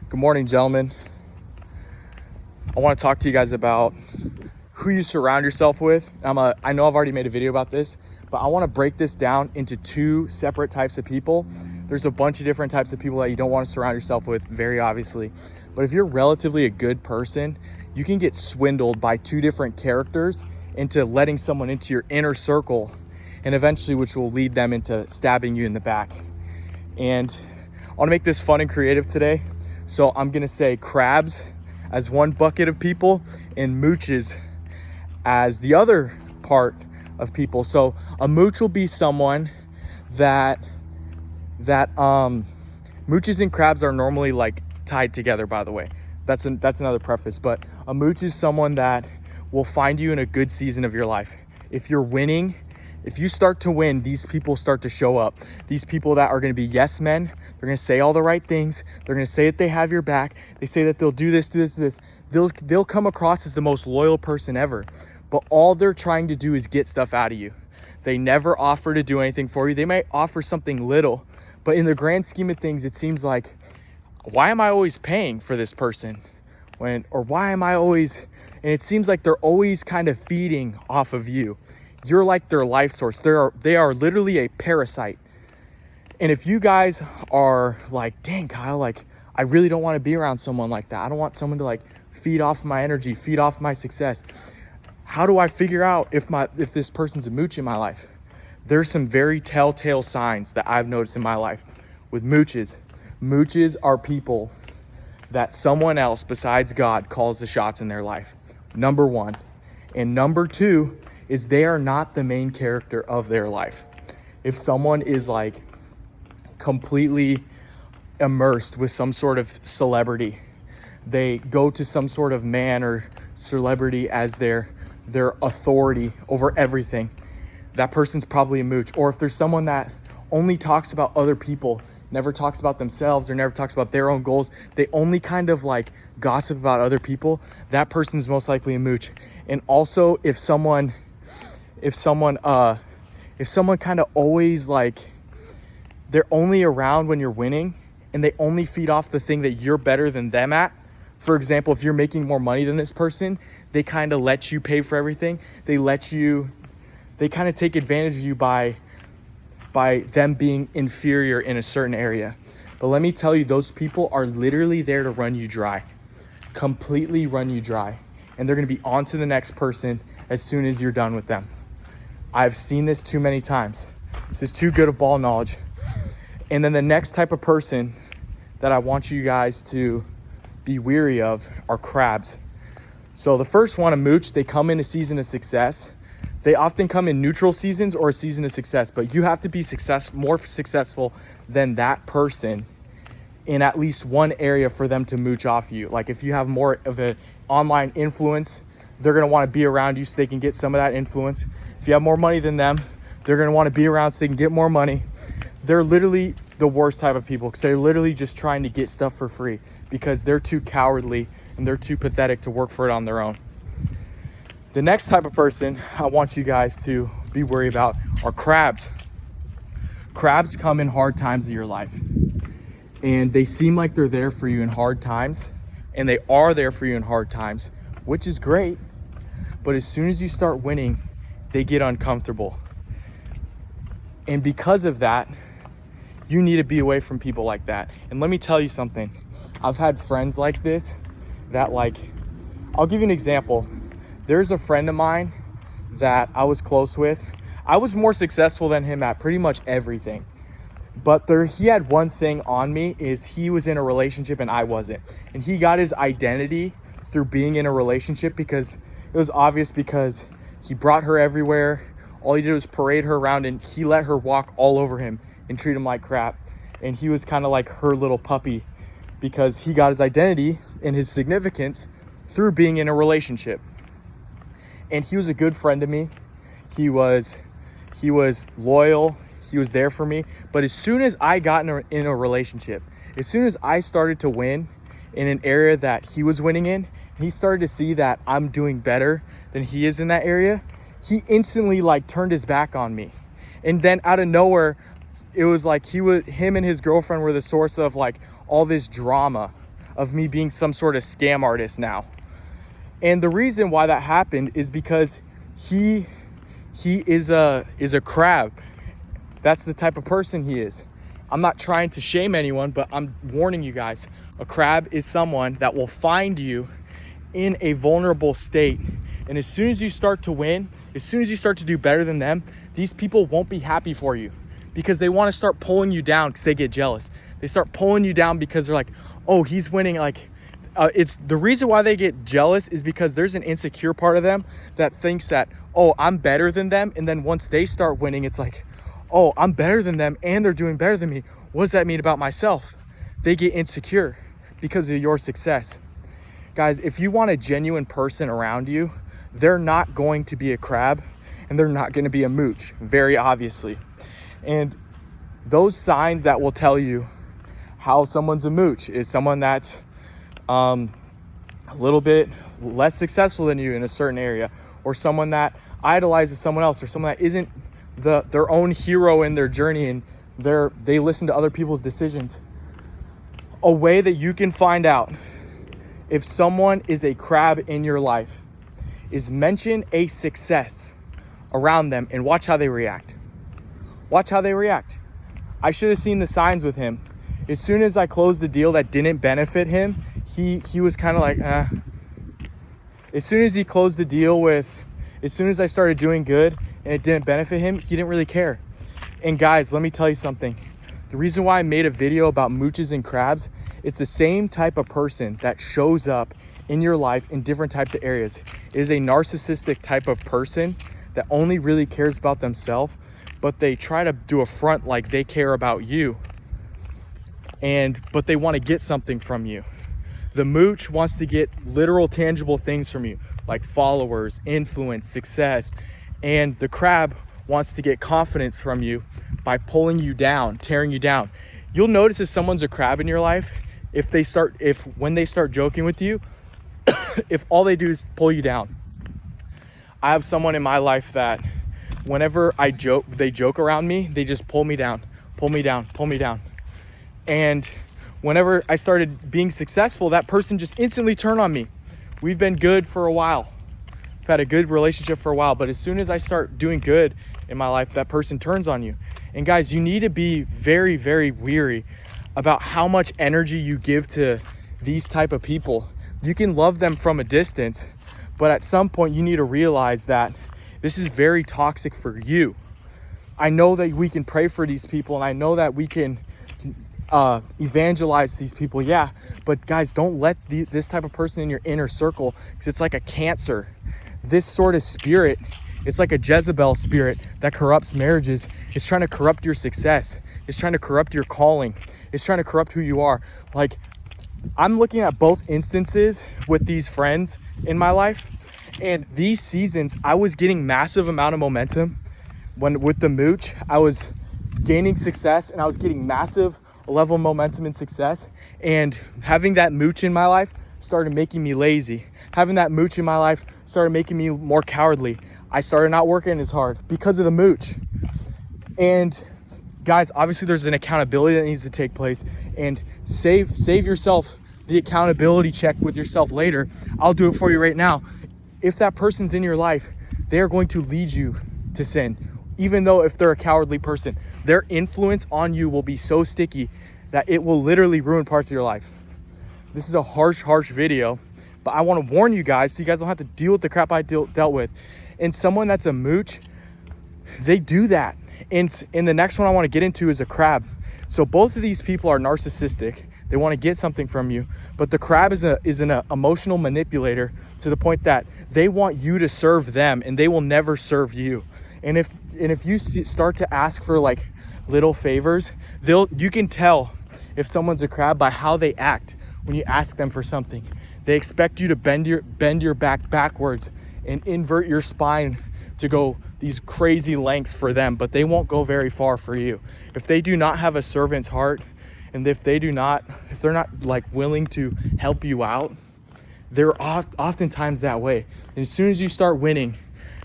Good morning, gentlemen. I want to talk to you guys about who you surround yourself with. I know I've already made a video about this, but I want to break this down into two separate types of people. There's a bunch of different types of people that you don't want to surround yourself with, very obviously. But if you're relatively a good person, you can get swindled by two different characters into letting someone into your inner circle, and eventually which will lead them into stabbing you in the back. And I want to make this fun and creative today. So I'm going to say crabs as one bucket of people and mooches as the other part of people. So a mooch will be someone that mooches and crabs are normally like tied together, by the way. That's another preface, but a mooch is someone that will find you in a good season of your life. If you're winning, if you start to win, these people start to show up. These people that are going to be yes men, they're going to say all the right things. They're going to say that they have your back. They say that they'll do this, do this, do this. They'll come across as the most loyal person ever. But all they're trying to do is get stuff out of you. They never offer to do anything for you. They might offer something little, but in the grand scheme of things, it seems like, why am I always paying for this person? Or why am I always, and it seems like they're always kind of feeding off of you. You're like their life source. They are literally a parasite. And if you guys are like, dang, Kyle, like, I really don't want to be around someone like that. I don't want someone to like feed off my energy, feed off my success. How do I figure out if this person's a mooch in my life? There's some very telltale signs that I've noticed in my life with mooches. Mooches are people that someone else besides God calls the shots in their life. Number one. And number two is they are not the main character of their life. If someone is like completely immersed with some sort of celebrity, they go to some sort of man or celebrity as their authority over everything, that person's probably a mooch. Or if there's someone that only talks about other people, never talks about themselves or never talks about their own goals, they only kind of like gossip about other people, that person's most likely a mooch. And also if someone kind of always like, they're only around when you're winning and they only feed off the thing that you're better than them at. For example, if you're making more money than this person, they kind of let you pay for everything. They kind of take advantage of you by them being inferior in a certain area. But let me tell you, those people are literally there to run you dry, completely run you dry. And they're going to be on to the next person as soon as you're done with them. I've seen this too many times. This is too good of ball knowledge. And then the next type of person that I want you guys to be weary of are crabs. So the first one, a mooch, they come in a season of success. They often come in neutral seasons or a season of success, but you have to be more successful than that person in at least one area for them to mooch off you. Like if you have more of an online influence, they're going to want to be around you so they can get some of that influence. If you have more money than them, they're going to want to be around so they can get more money. They're literally the worst type of people because they're literally just trying to get stuff for free because they're too cowardly and they're too pathetic to work for it on their own. The next type of person I want you guys to be worried about are crabs. Crabs come in hard times of your life and they seem like they're there for you in hard times, and they are there for you in hard times, which is great. But as soon as you start winning, they get uncomfortable. And because of that, you need to be away from people like that. And let me tell you something. I've had friends like this that I'll give you an example. There's a friend of mine that I was close with. I was more successful than him at pretty much everything. But he had one thing on me, is he was in a relationship and I wasn't. And he got his identity through being in a relationship because it was obvious, because he brought her everywhere. All he did was parade her around and he let her walk all over him and treat him like crap. And he was kind of like her little puppy because he got his identity and his significance through being in a relationship. And he was a good friend to me. He was loyal. He was there for me. But as soon as I got in a relationship, as soon as I started to win in an area that he was winning in, and he started to see that I'm doing better than he is in that area, he instantly turned his back on me. And then out of nowhere, it was like him and his girlfriend were the source of all this drama of me being some sort of scam artist now. And the reason why that happened is because he is a crab. That's the type of person he is. I'm not trying to shame anyone, but I'm warning you guys. A crab is someone that will find you in a vulnerable state. And as soon as you start to win, as soon as you start to do better than them, these people won't be happy for you because they want to start pulling you down because they get jealous. They start pulling you down because they're like, oh, he's winning. Like, it's the reason why they get jealous is because there's an insecure part of them that thinks that, oh, I'm better than them. And then once they start winning, it's like, oh, I'm better than them and they're doing better than me. What does that mean about myself? They get insecure because of your success. Guys, if you want a genuine person around you, they're not going to be a crab and they're not going to be a mooch, very obviously. And those signs that will tell you how someone's a mooch is someone that's a little bit less successful than you in a certain area, or someone that idolizes someone else, or someone that isn't their own hero in their journey and they listen to other people's decisions. A way that you can find out if someone is a crab in your life is mention a success around them and watch how they react. Watch how they react. I should have seen the signs with him. As soon as I closed the deal that didn't benefit him, he was kind of like, As soon as he closed the deal as soon as I started doing good and it didn't benefit him, he didn't really care. And guys, let me tell you something. The reason why I made a video about mooches and crabs, it's the same type of person that shows up in your life in different types of areas. It is a narcissistic type of person that only really cares about themselves, but they try to do a front like they care about you. But they want to get something from you. The mooch wants to get literal, tangible things from you, like followers, influence, success. And the crab wants to get confidence from you by pulling you down, tearing you down. You'll notice if someone's a crab in your life, when they start joking with you, if all they do is pull you down. I have someone in my life that whenever they joke around me, they just pull me down, pull me down, pull me down. And whenever I started being successful, that person just instantly turned on me. We've been good for a while. We've had a good relationship for a while, but as soon as I start doing good in my life, that person turns on you. And guys, you need to be very, very wary about how much energy you give to these type of people. You can love them from a distance, but at some point you need to realize that this is very toxic for you. I know that we can pray for these people and I know that we can evangelize these people, yeah, but guys, don't let this type of person in your inner circle, because it's like a cancer. This sort of spirit, it's like a Jezebel spirit that corrupts marriages. It's trying to corrupt your success. It's trying to corrupt your calling. It's trying to corrupt who you are. Like, I'm looking at both instances with these friends in my life, and these seasons I was getting massive amount of momentum. When with the mooch, I was gaining success and I was getting massive level of momentum and success, and having that mooch in my life started making me lazy. Having that mooch in my life started making me more cowardly. I started not working as hard because of the mooch. And guys, obviously there's an accountability that needs to take place, and save yourself the accountability check with yourself later. I'll do it for you right now. If that person's in your life, they're going to lead you to sin. Even though if they're a cowardly person, their influence on you will be so sticky that it will literally ruin parts of your life. This is a harsh video, but I want to warn you guys so you guys don't have to deal with the crap I dealt with. And someone that's a mooch, they do that. And the next one I want to get into is a crab. So both of these people are narcissistic. They want to get something from you, but the crab is an emotional manipulator to the point that they want you to serve them and they will never serve you. And if you start to ask for like little favors, you can tell if someone's a crab by how they act when you ask them for something. They expect you to bend your back backwards and invert your spine to go these crazy lengths for them, but they won't go very far for you. If they do not have a servant's heart, and if they're not like willing to help you out, they're oftentimes that way. And as soon as you start winning,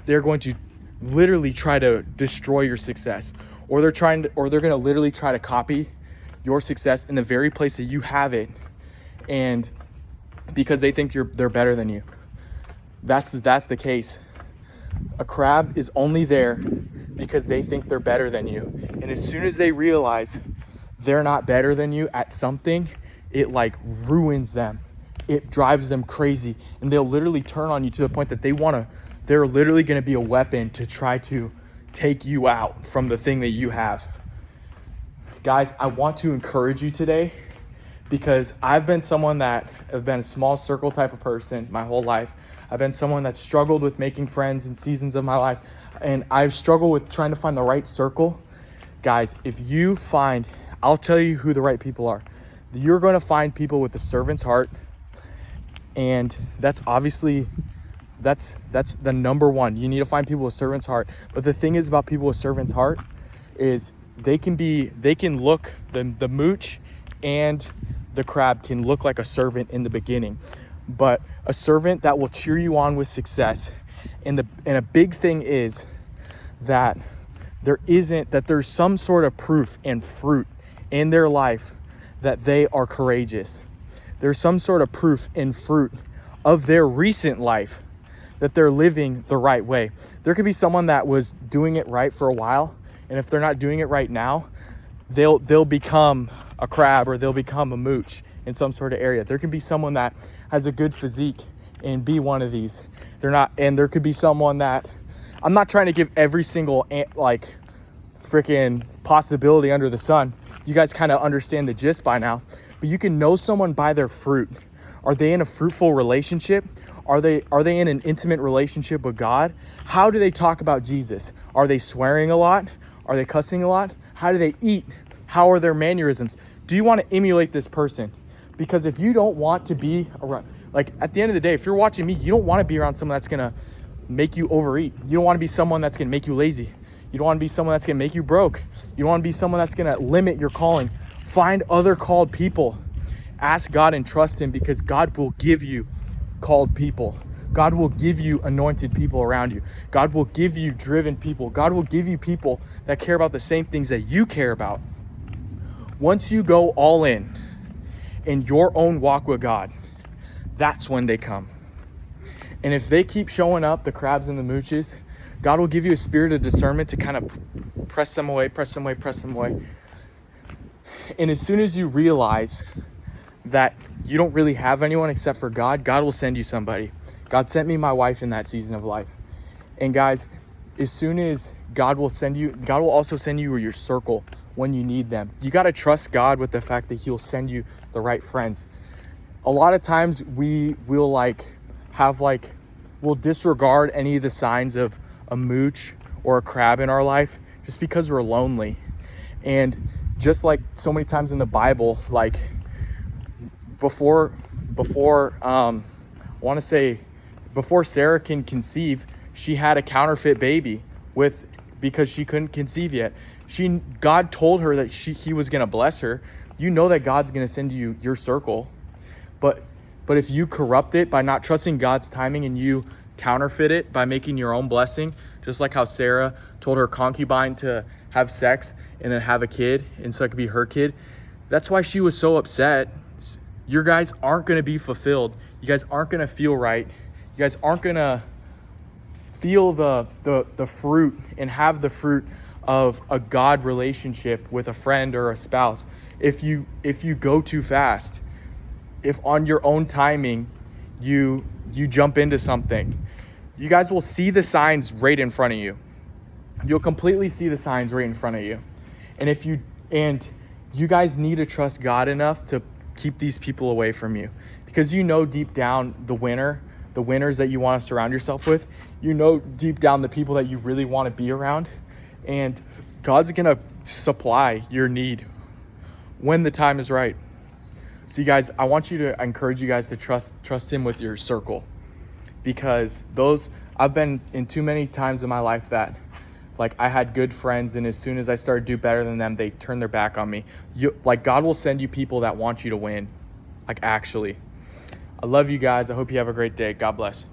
they're going to literally try to destroy your success, or they're going to literally try to copy your success in the very place that you have it. and because they think they're better than you. That's the case. A crab is only there because they think they're better than you. And as soon as they realize they're not better than you at something, it like ruins them. It drives them crazy, and they'll literally turn on you to the point that they're literally going to be a weapon to try to take you out from the thing that you have. Guys, I want to encourage you today, because I've been someone that have been a small circle type of person my whole life. I've been someone that struggled with making friends in seasons of my life, and I've struggled with trying to find the right circle. Guys, I'll tell you who the right people are. You're going to find people with a servant's heart, and that's obviously that's the number one. You need to find people with servant's heart. But the thing is about people with servant's heart is they can look, the mooch and the crab can look like a servant in the beginning, but a servant that will cheer you on with success. And a big thing is that there's some sort of proof and fruit in their life that they are courageous. There's some sort of proof and fruit of their recent life that they're living the right way. There could be someone that was doing it right for a while, and if they're not doing it right now, they'll become a crab or they'll become a mooch in some sort of area. There can be someone that has a good physique and be one of these. And there could be someone that, I'm not trying to give every single like freaking possibility under the sun. You guys kind of understand the gist by now, but you can know someone by their fruit. Are they in a fruitful relationship? Are they in an intimate relationship with God? How do they talk about Jesus? Are they swearing a lot? Are they cussing a lot? How do they eat? How are their mannerisms? Do you want to emulate this person? Because if you don't want to be around, like at the end of the day, if you're watching me, you don't want to be around someone that's going to make you overeat. You don't want to be someone that's going to make you lazy. You don't want to be someone that's going to make you broke. You don't want to be someone that's going to limit your calling. Find other called people. Ask God and trust him, because God will give you called people. God will give you anointed people around you. God will give you driven people. God will give you people that care about the same things that you care about. Once you go all in your own walk with God, that's when they come. And if they keep showing up, the crabs and the mooches, God will give you a spirit of discernment to kind of press them away. And as soon as you realize that you don't really have anyone except for God, God will send you somebody. God sent me my wife in that season of life. And guys, as soon as God will also send you your circle when you need them. You got to trust God with the fact that he'll send you the right friends. A lot of times we'll disregard any of the signs of a mooch or a crab in our life just because we're lonely. And just like so many times in the Bible, like before Sarah can conceive, she had a counterfeit baby because she couldn't conceive yet. God told her that he was going to bless her. You know that God's going to send you your circle. But if you corrupt it by not trusting God's timing and you counterfeit it by making your own blessing, just like how Sarah told her concubine to have sex and then have a kid, and so it could be her kid. That's why she was so upset. Your guys aren't going to be fulfilled. You guys aren't going to feel right. You guys aren't going to feel the fruit and have the fruit of a God relationship with a friend or a spouse if you go too fast. If on your own timing you jump into something, you guys will see the signs right in front of you. You'll completely see the signs right in front of you. And you guys need to trust God enough to keep these people away from you, because you know deep down the winners that you want to surround yourself with, you know deep down the people that you really want to be around, and God's going to supply your need when the time is right. So you guys, I encourage you guys to trust him with your circle, because I've been in too many times in my life that like I had good friends, and as soon as I started to do better than them, they turned their back on me. God will send you people that want you to win. Like, actually. I love you guys. I hope you have a great day. God bless.